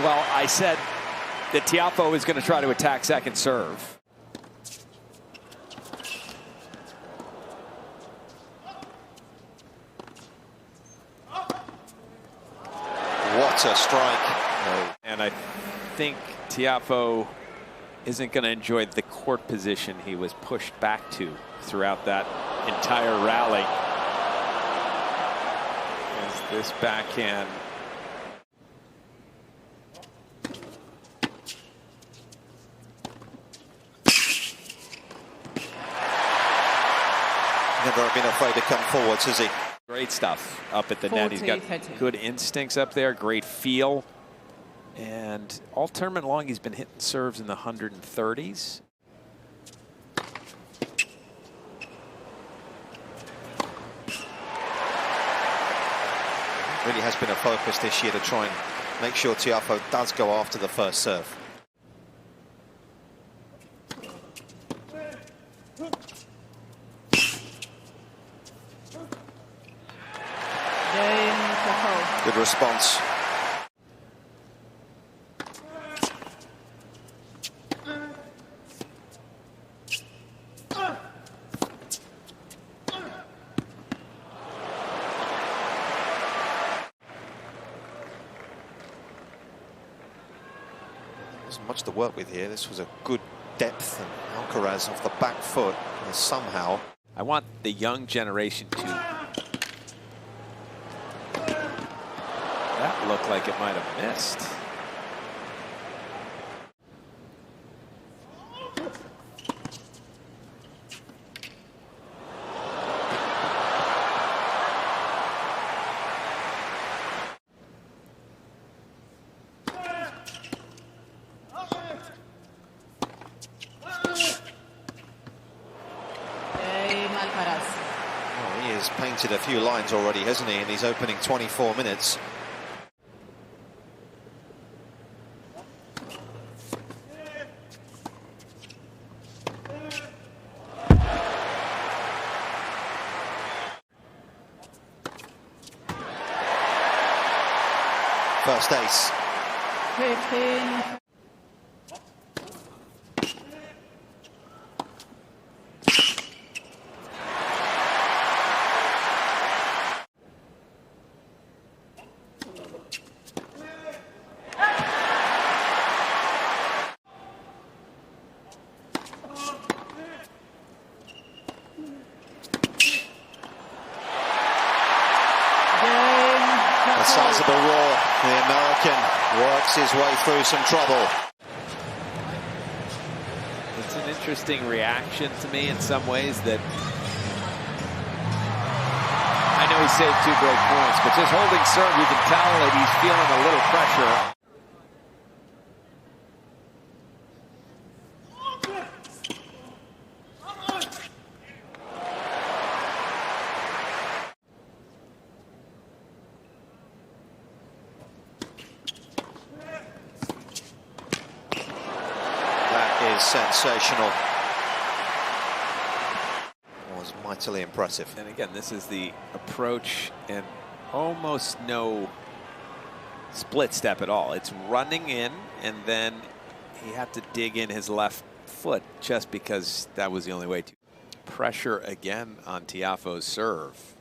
Well, I said that Tiafoe is going to try to attack second serve. What a strike. And I think Tiafoe isn't going to enjoy the court position he was pushed back to throughout that entire rally. As this backhand. Never been afraid to come forwards, has he? Great stuff up at the net. He's got good instincts up there, great feel. And all tournament long, he's been hitting serves in the 130s. Really has been a focus this year to try and make sure Tiafoe does go after the first serve. Good response. Wasn't much to work with here. This was a good depth, and Alcaraz off the back foot somehow. I want the young generation to. That looked like it might have missed. Well, he has painted a few lines already, hasn't he, in these opening 24 minutes. First ace. 15. A sizable roar. The American works his way through some trouble. It's an interesting reaction to me in some ways that I know he saved 2 great points, but just holding serve, you can tell that he's feeling a little pressure. Is sensational. Was mightily impressive. And again, this is the approach and almost no split step at all. It's running in, and then he had to dig in his left foot just because that was the only way to. Pressure again on Tiafoe's serve.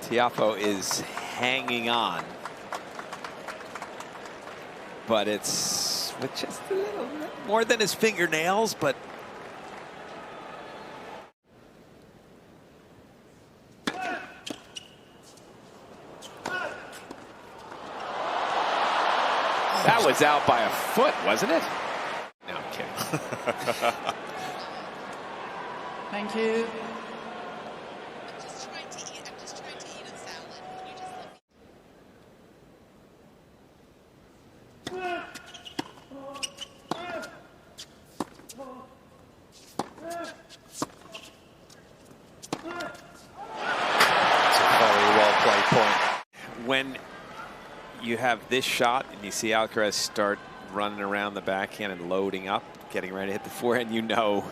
Tiafoe is hanging on, but it's with just a little more than his fingernails, but that was out by a foot, wasn't it? No, I'm kidding. Thank you. you have this shot and you see Alcaraz start running around the backhand and loading up, getting ready to hit the forehand, you know.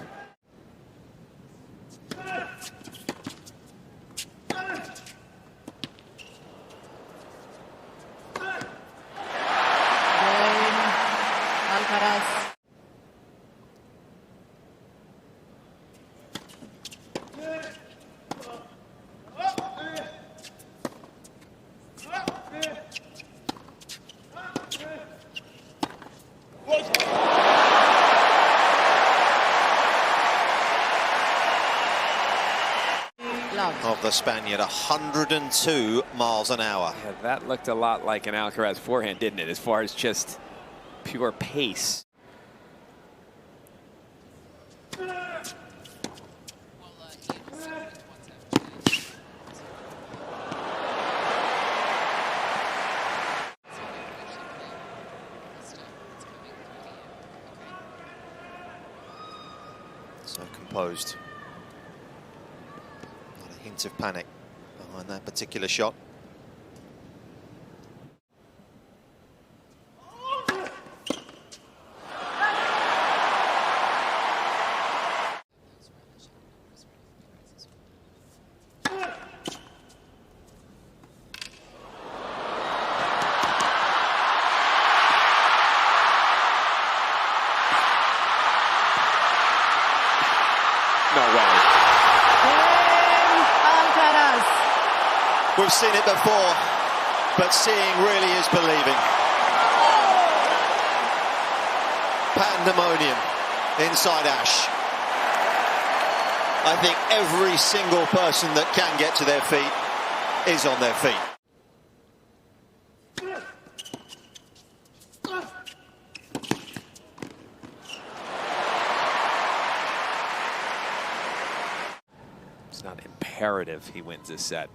Alcaraz. Of the Spaniard, 102 miles an hour. Yeah, that looked a lot like an Alcaraz forehand, didn't it, as far as just pure pace. So composed. Not a hint of panic behind that particular shot. No way. Alcaraz. We've seen it before, but seeing really is believing. Pandemonium inside Ash. I think every single person that can get to their feet is on their feet. It's not imperative he wins this set.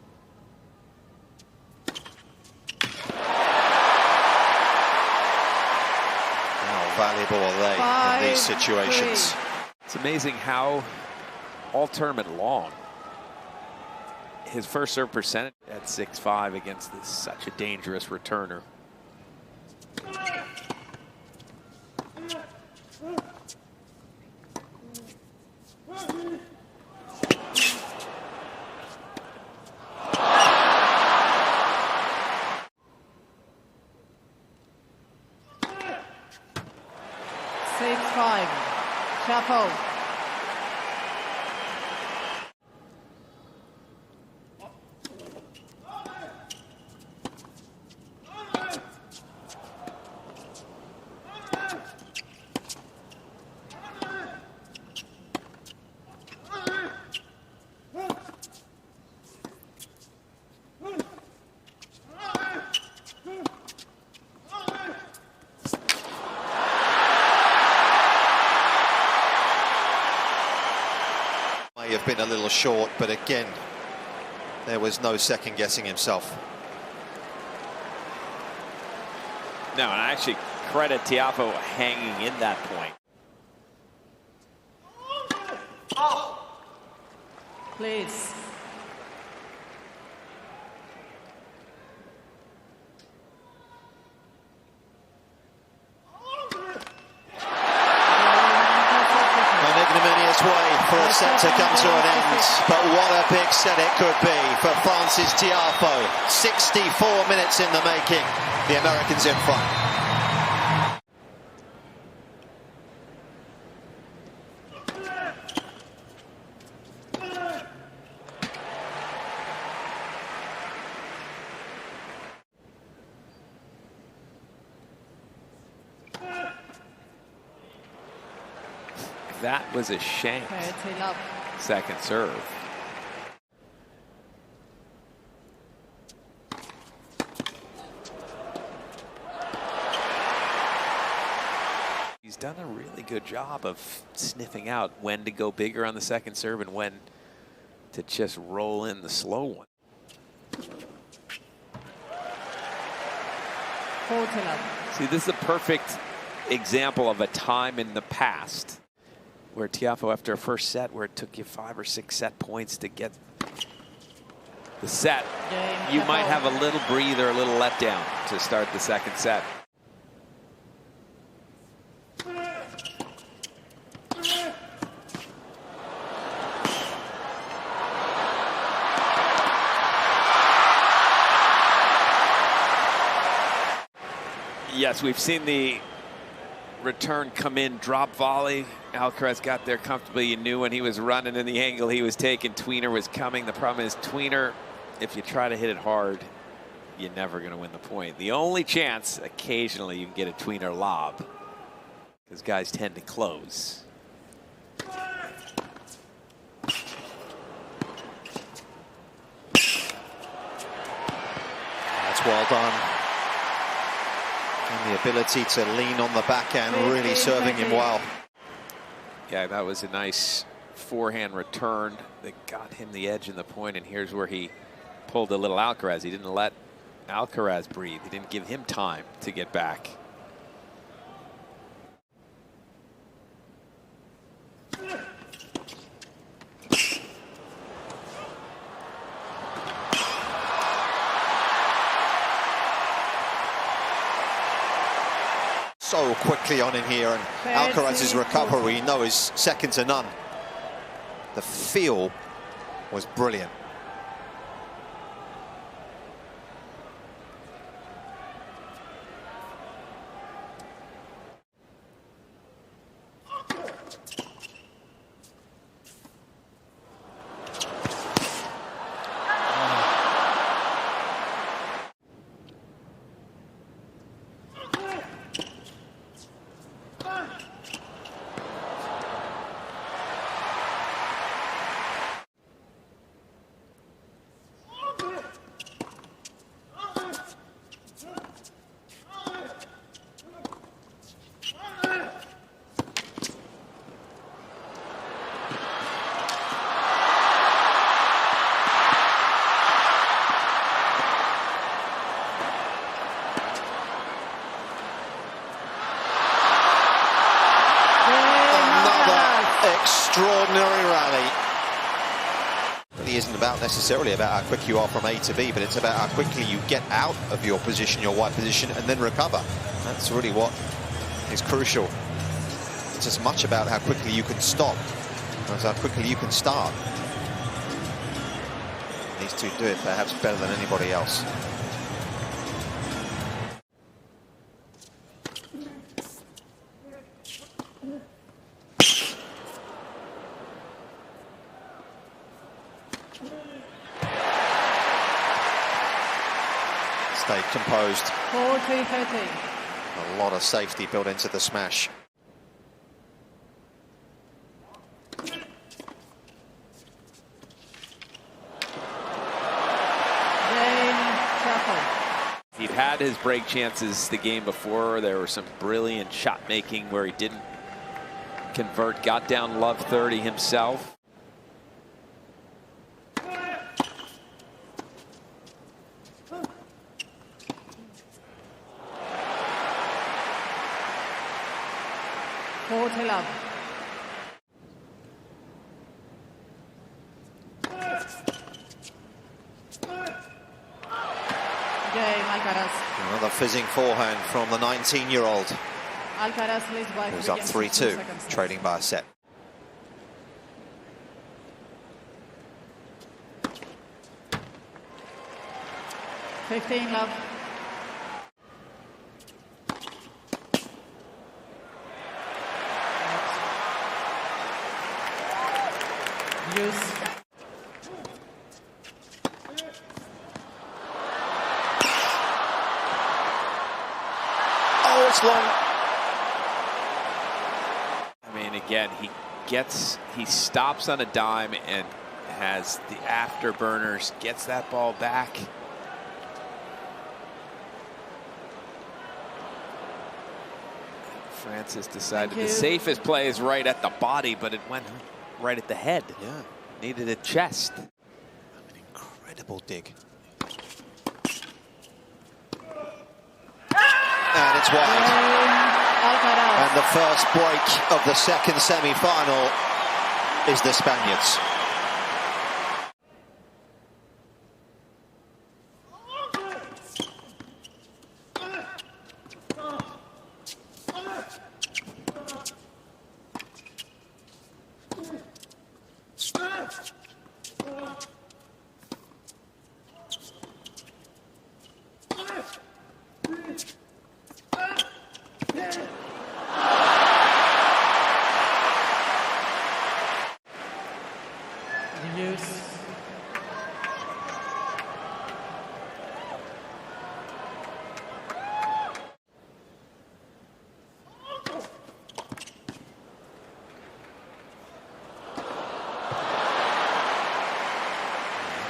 How valuable are they in these situations? It's amazing how all tournament long his first serve percentage at 6-5 against such a dangerous returner. Tiafoe. May have been a little short, but again, there was no second guessing himself. No, and I actually credit Tiafoe hanging in that point. Please. An ignominious way for a set to come to an end, but what a big set it could be for France's Tiafoe. 64 minutes in the making, the Americans in front. That was a shank. Second serve. He's done a really good job of sniffing out when to go bigger on the second serve and when to just roll in the slow one. See, this is a perfect example of a time in the past where Tiafoe, after a first set where it took you 5 or 6 set points to get the set, you might have a little breather, a little letdown to start the second set. Yes, we've seen the return come in, drop volley. Alcaraz got there comfortably. You knew when he was running in the angle he was taking, Tweener was coming. The problem is Tweener, if you try to hit it hard, you're never going to win the point. The only chance, occasionally, you can get a Tweener lob, because guys tend to close. That's well done. And the ability to lean on the backhand, really serving him well. Yeah, that was a nice forehand return that got him the edge in the point, and here's where he pulled a little Alcaraz. He didn't let Alcaraz breathe. He didn't give him time to get back. So quickly on in here, and Alcaraz's recovery, you know, is second to none. The feel was brilliant. Extraordinary rally. It isn't necessarily about how quick you are from A to B, but it's about how quickly you get out of your position, your white position, and then recover. That's really what is crucial. It's as much about how quickly you can stop as how quickly you can start. These two do it perhaps better than anybody else. Stayed composed. 40-30. A lot of safety built into the smash. He'd had his break chances the game before. There were some brilliant shot making where he didn't convert, got down love 30 himself. Love. Game, Alcaraz. Another fizzing forehand from the 19-year-old. Alcaraz leads by who's up 3-2, trading by a set. Love. Use. Oh, it's long. I mean, again, he stops on a dime and has the afterburners, gets that ball back. Francis decided the safest play is right at the body, but it went right at the head. Yeah. Needed a chest. An incredible dig. And it's wide. And the first break of the second semi-final is the Spaniards.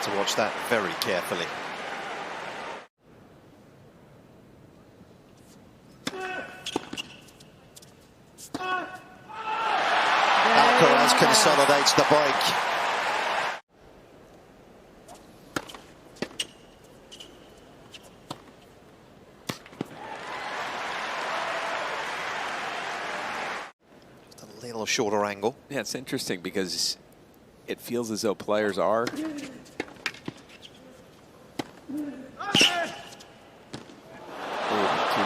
to watch that very carefully. Alcaraz consolidates the break. Just a little shorter angle. Yeah, it's interesting because it feels as though players are too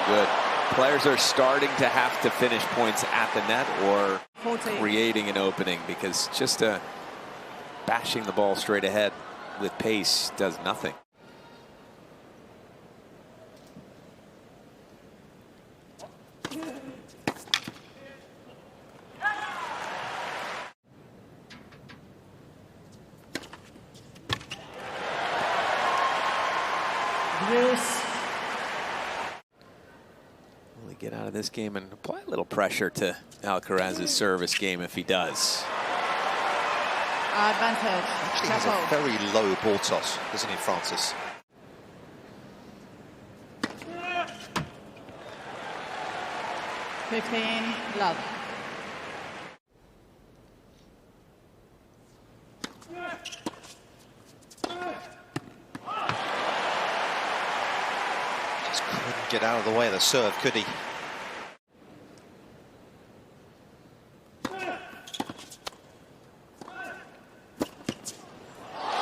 good. Players are starting to have to finish points at the net or 14. creating an opening, because just bashing the ball straight ahead with pace does nothing. Bruce. Will he get out of this game and apply a little pressure to Alcaraz's service game if he does? Advantage. Actually has a Tiafoe. very low ball toss, doesn't he, Francis? Love. Just couldn't get out of the way of the serve, could he?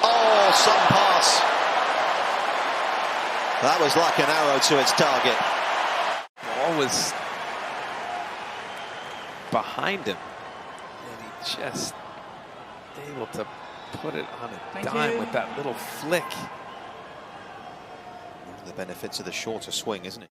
Oh, some pass. That was like an arrow to its target. Ball was behind him, and he just able to put it on a Thank dime you. with that little flick. One of the benefits of the shorter swing, isn't it?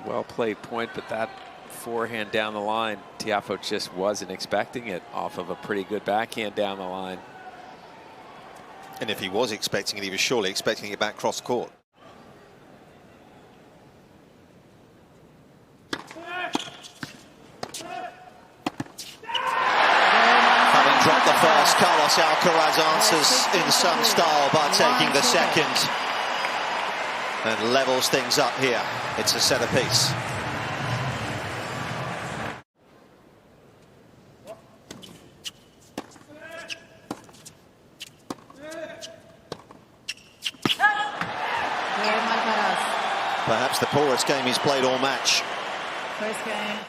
Well played point, but that forehand down the line, Tiafoe just wasn't expecting it off of a pretty good backhand down the line. And if he was expecting it, he was surely expecting it back cross court. Having dropped the first, Carlos Alcaraz answers in some style by taking the second. And levels things up here. It's a set apiece. Alcaraz. Perhaps the poorest game he's played all match. First game.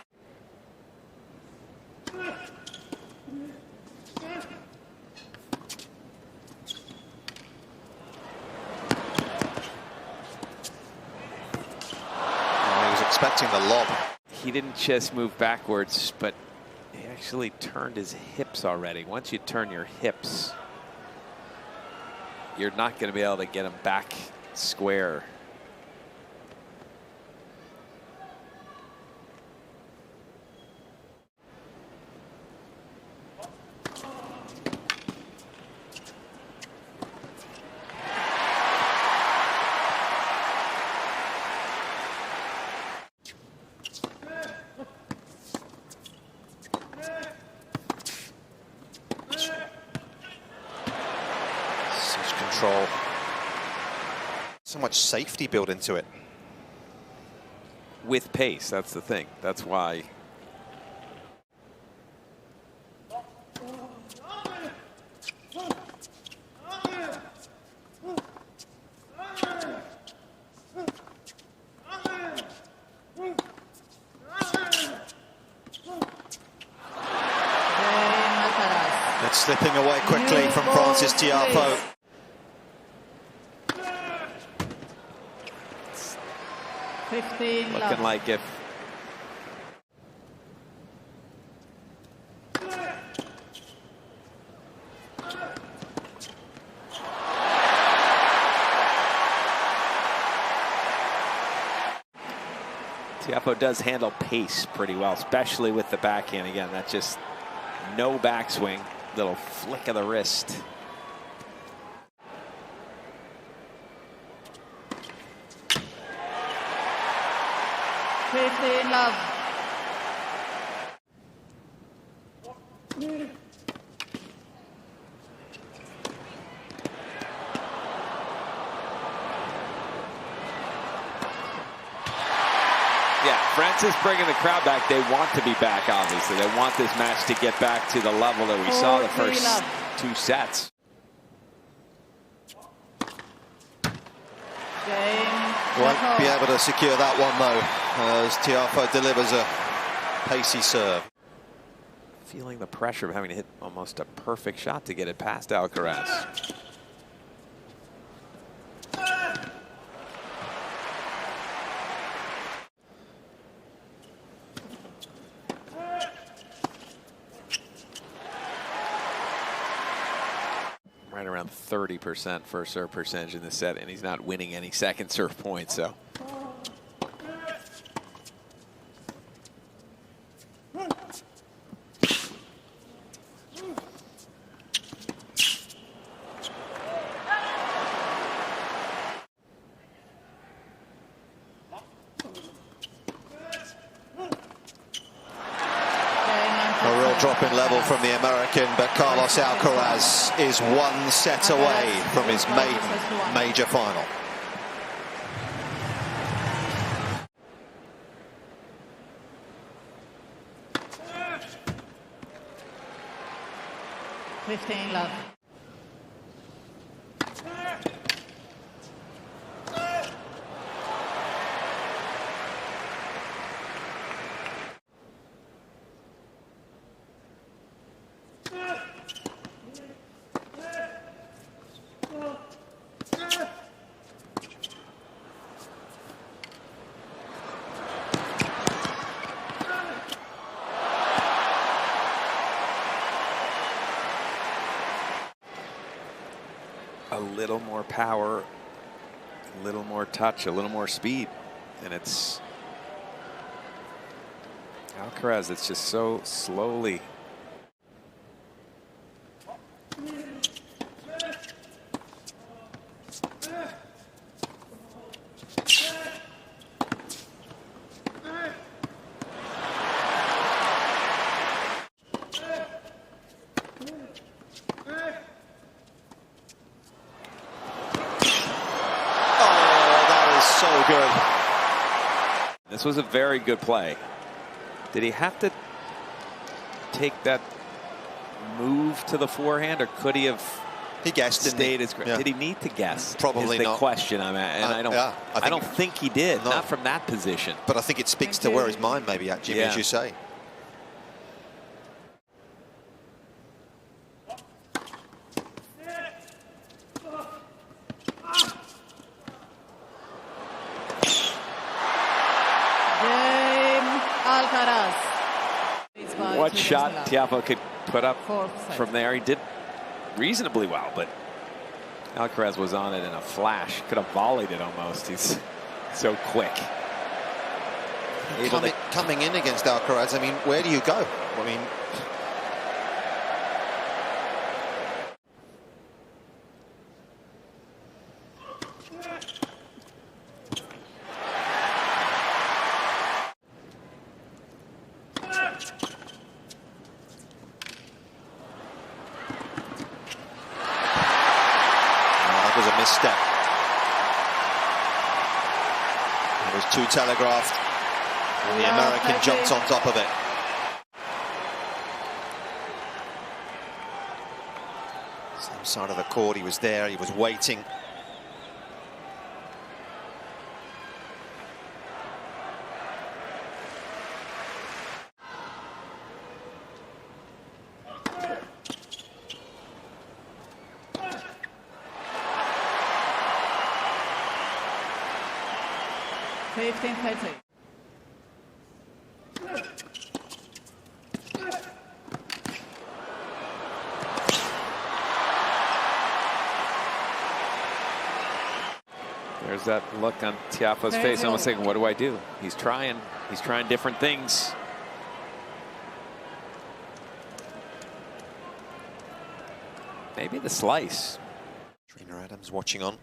Expecting the lob. He didn't just move backwards, but he actually turned his hips already. Once you turn your hips, you're not going to be able to get him back square. Control. So much safety built into it. With pace, that's the thing. That's why. It's slipping away quickly from Francis Tiafoe. Looking like if Tiafoe does handle pace pretty well, especially with the backhand. Again, that's just no backswing. Little flick of the wrist. 15 love. Yeah, Francis bringing the crowd back. They want to be back, obviously. They want this match to get back to the level that we saw the first 2 sets. Won't be able to secure that one, though, as Tiafoe delivers a pacey serve. Feeling the pressure of having to hit almost a perfect shot to get it past Alcaraz. Right around 30% first serve percentage in the set, and he's not winning any second serve points, so. A real drop in level from the American, but Carlos Alcaraz is 1 set away from his maiden major final. Love. A little more power, a little more touch, a little more speed, and it's Alcaraz. It's just so slowly. Good. This was a very good play. Did he have to take that move to the forehand, or could he have? He guessed. Stayed as yeah. Did he need to guess? Probably is the not. Question I'm at, and I don't think he did. Not from that position. But I think it speaks to where his mind may be at, Jimmy, as you say. Alcaraz. What shot Tiafoe could put up from there? He did reasonably well, but Alcaraz was on it in a flash. Could have volleyed it almost. He's so quick. Coming in against Alcaraz, I mean, where do you go? I mean, was a misstep. It was too telegraphed, and the American jumped on top of it. Same side of the court, he was there, he was waiting. There's that look on Tiafoe's face, almost thinking, what do I do? He's trying different things. Maybe the slice. Trina Adams watching on.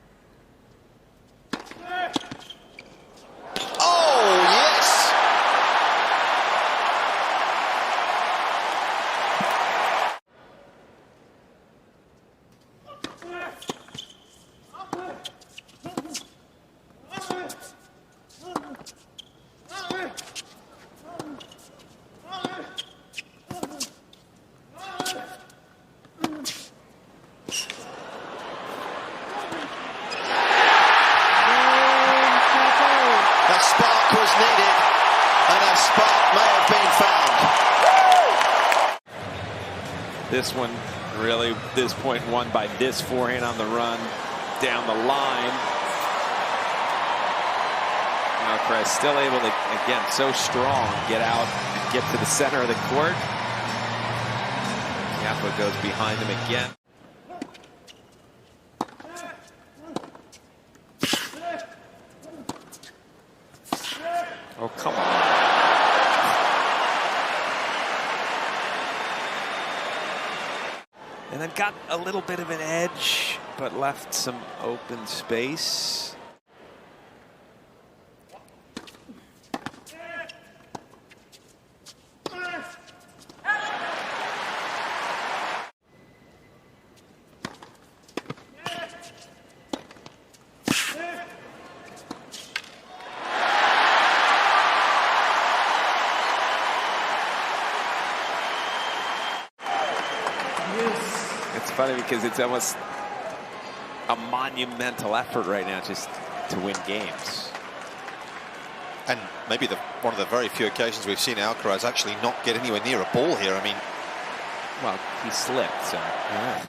Oh, yes! Was needed, and a spark may have been found. This one really, this point won by this forehand on the run down the line. Alcaraz still able to, again, so strong, get out and get to the center of the court. Tiafoe goes behind him again. Oh, come on. And then got a little bit of an edge, but left some open space. It's funny because it's almost a monumental effort right now just to win games. And maybe one of the very few occasions we've seen Alcaraz actually not get anywhere near a ball here. I mean, well, he slipped, so. Yeah.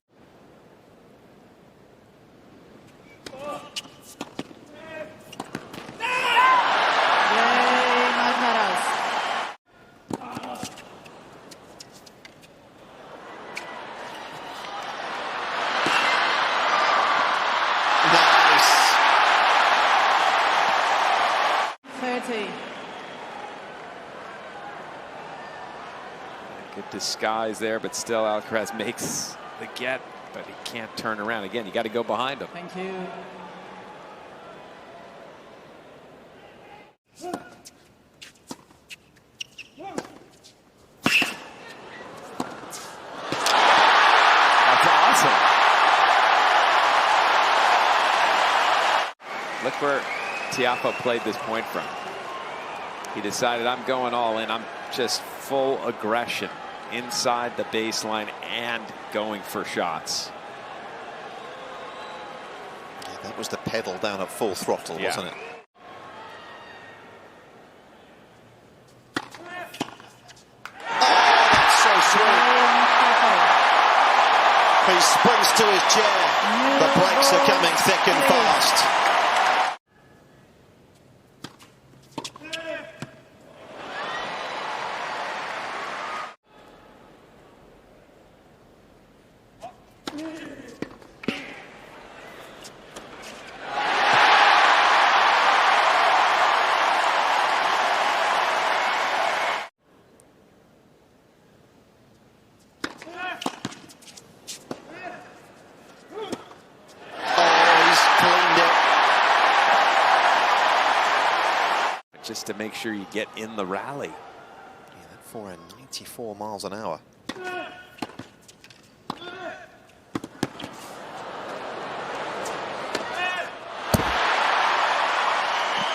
Good disguise there, but still Alcaraz makes the get, but he can't turn around. Again, you got to go behind him. Thank you. That's awesome. Look where Tiafoe played this point from. He decided, I'm going all in. I'm just full aggression inside the baseline and going for shots. Yeah, that was the pedal down at full throttle, wasn't it? Oh, that's so sweet. He springs to his chair. The breaks are coming thick and fast. Just to make sure you get in the rally. Yeah, that forehand 94 miles an hour.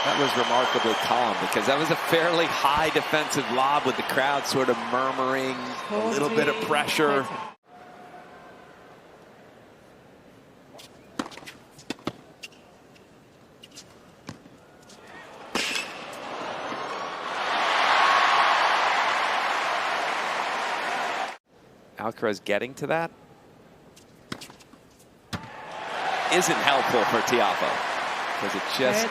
That was remarkably calm because that was a fairly high defensive lob with the crowd sort of murmuring, a little bit of pressure. Alcaraz getting to that isn't helpful for Tiafoe because it just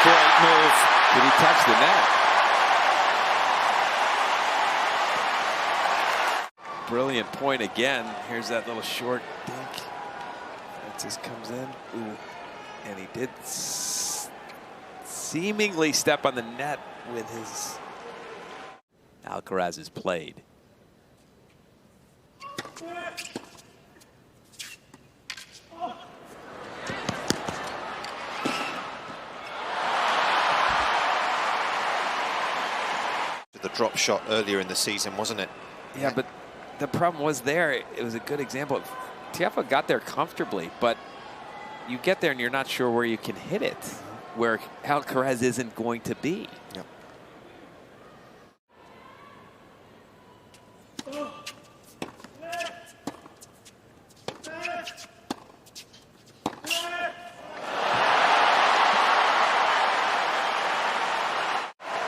great move. Did he touch the net? Brilliant point again. Here's that little short dink. Francis comes in. Ooh. And he did seemingly step on the net with his Alcaraz has played. The drop shot earlier in the season, wasn't it? Yeah, but the problem was there. It was a good example. Tiafoe got there comfortably, but you get there and you're not sure where you can hit it, where Alcaraz isn't going to be. Yep.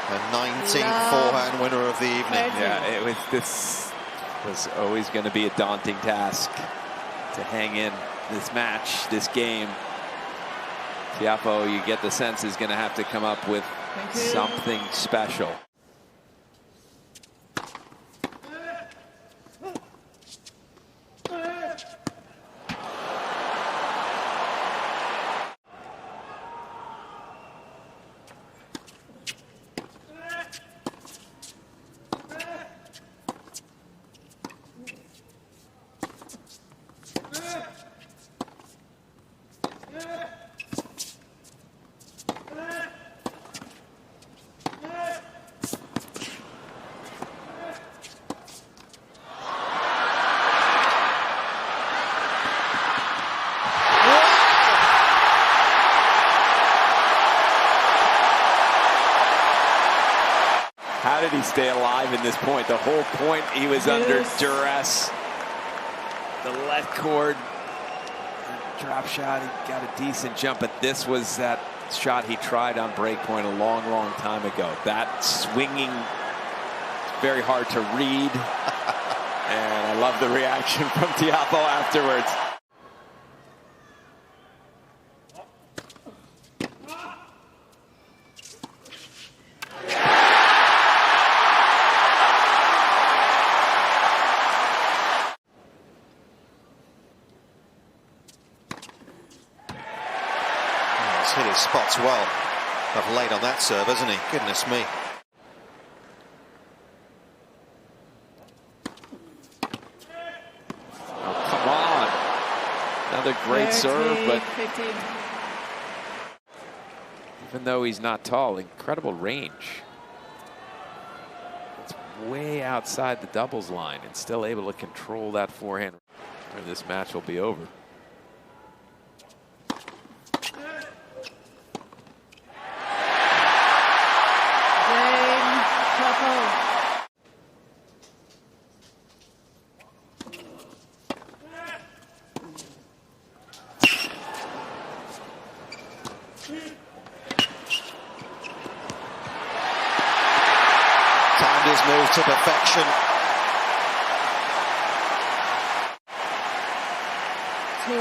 The 19th forehand winner of the evening. Yeah, this was always going to be a daunting task to hang in this match, this game. Tiafoe, you get the sense, is going to have to come up with something special. How did he stay alive in this point? The whole point, he was under duress. The let cord, drop shot, he got a decent jump, but this was that shot he tried on break point a long, long time ago. That swinging, very hard to read. And I love the reaction from Tiafoe afterwards. Hit his spots well of late on that serve, hasn't he? Goodness me. Oh, come on. Another great serve, but even though he's not tall, incredible range. It's way outside the doubles line and still able to control that forehand. Or this match will be over. Timed his move to perfection. 2-1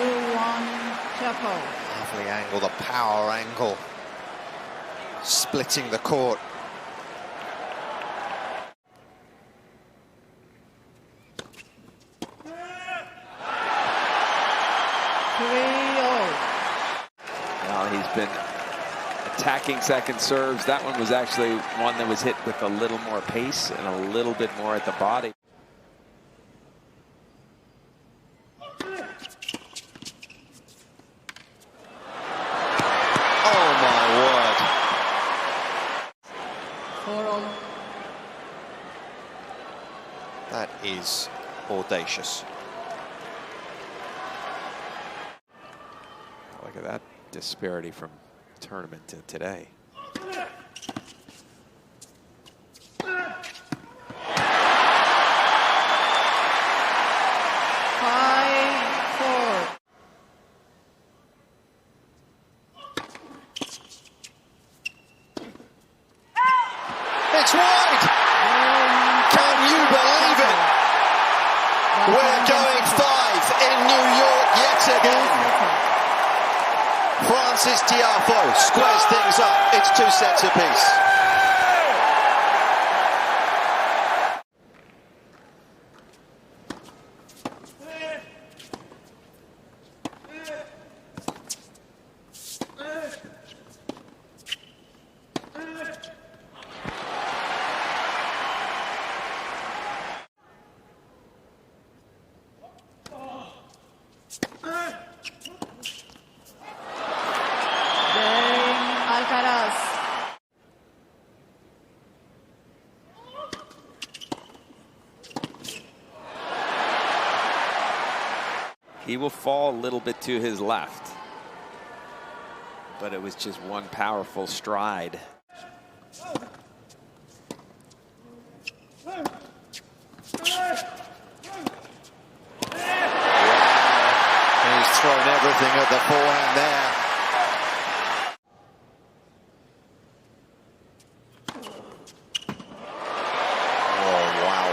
Tiafoe. Lovely angle, the power angle. Splitting the court. Well, he's been attacking second serves. That one was actually one that was hit with a little more pace and a little bit more at the body. Oh my word. 4-all. That is audacious. Look at that disparity from tournament to today. 5-4. It's wide! Can you believe it? We're going 5 in New York yet again. France's Tiafoe squares things up. It's 2 sets apiece. He will fall a little bit to his left. But it was just one powerful stride. Wow. He's thrown everything at the forehand there. Oh, wow.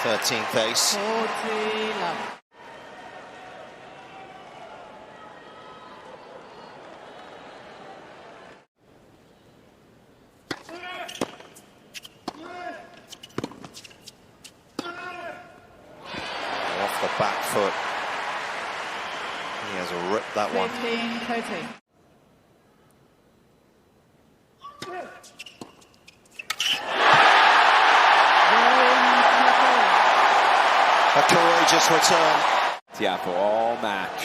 13th ace. 40 love. Off the back foot. He has ripped that one. 15, 30. A courageous return. Tiafoe all match.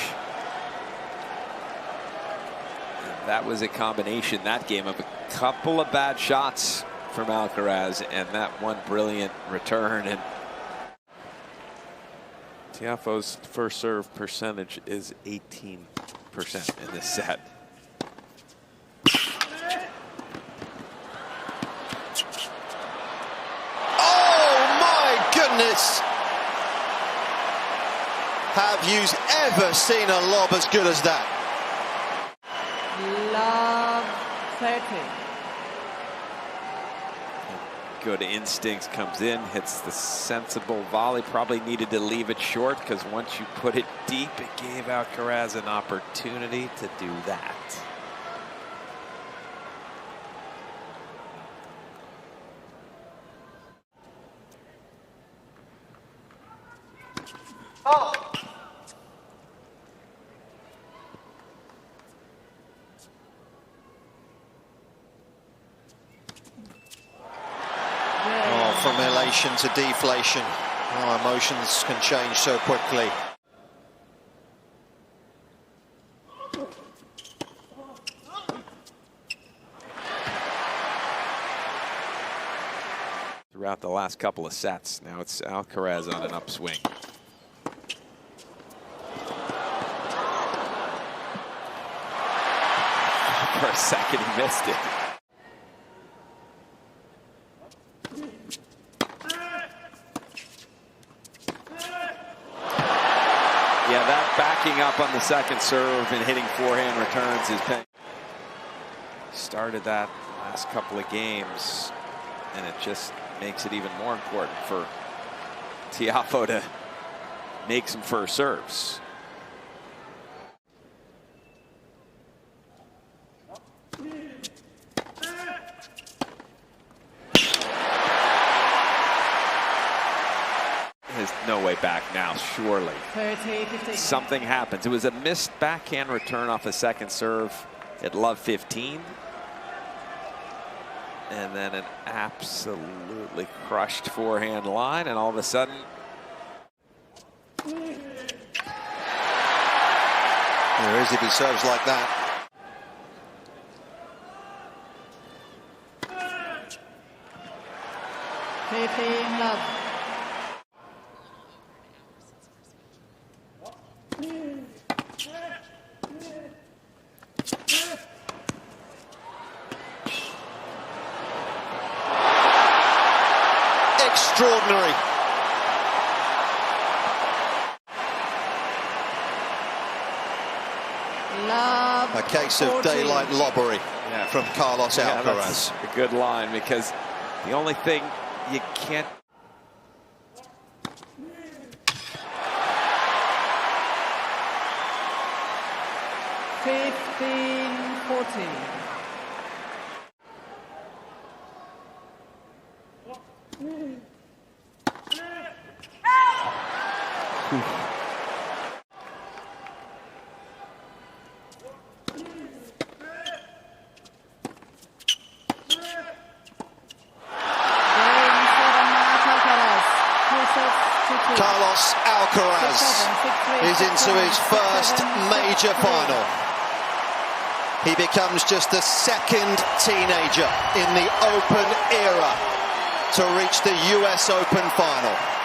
And that was a combination, that game, of a couple of bad shots from Alcaraz and that one brilliant return. And Tiafoe's first serve percentage is 18% in this set. Oh my goodness! Have you ever seen a lob as good as that? Love 30. Good instincts, comes in, hits the sensible volley. Probably needed to leave it short because once you put it deep, it gave Alcaraz an opportunity to do that. Oh! From elation to deflation. Oh, emotions can change so quickly. Throughout the last couple of sets, now it's Alcaraz on an upswing. For a second, he missed it. Yeah, that backing up on the second serve and hitting forehand returns is paying. Started that last couple of games, and it just makes it even more important for Tiafoe to make some first serves. There's no way back now, surely. 30, 15. Something happens. It was a missed backhand return off a second serve at love 15. And then an absolutely crushed forehand line, and all of a sudden. There is if he serves like that. Love. Extraordinary. Love. A case of 40. daylight lobbery from Carlos Yeah, Alcaraz. that's a good line, because the only thing you can't. Carlos Alcaraz is into his first major final. He becomes just the second teenager in the Open era to reach the US Open final.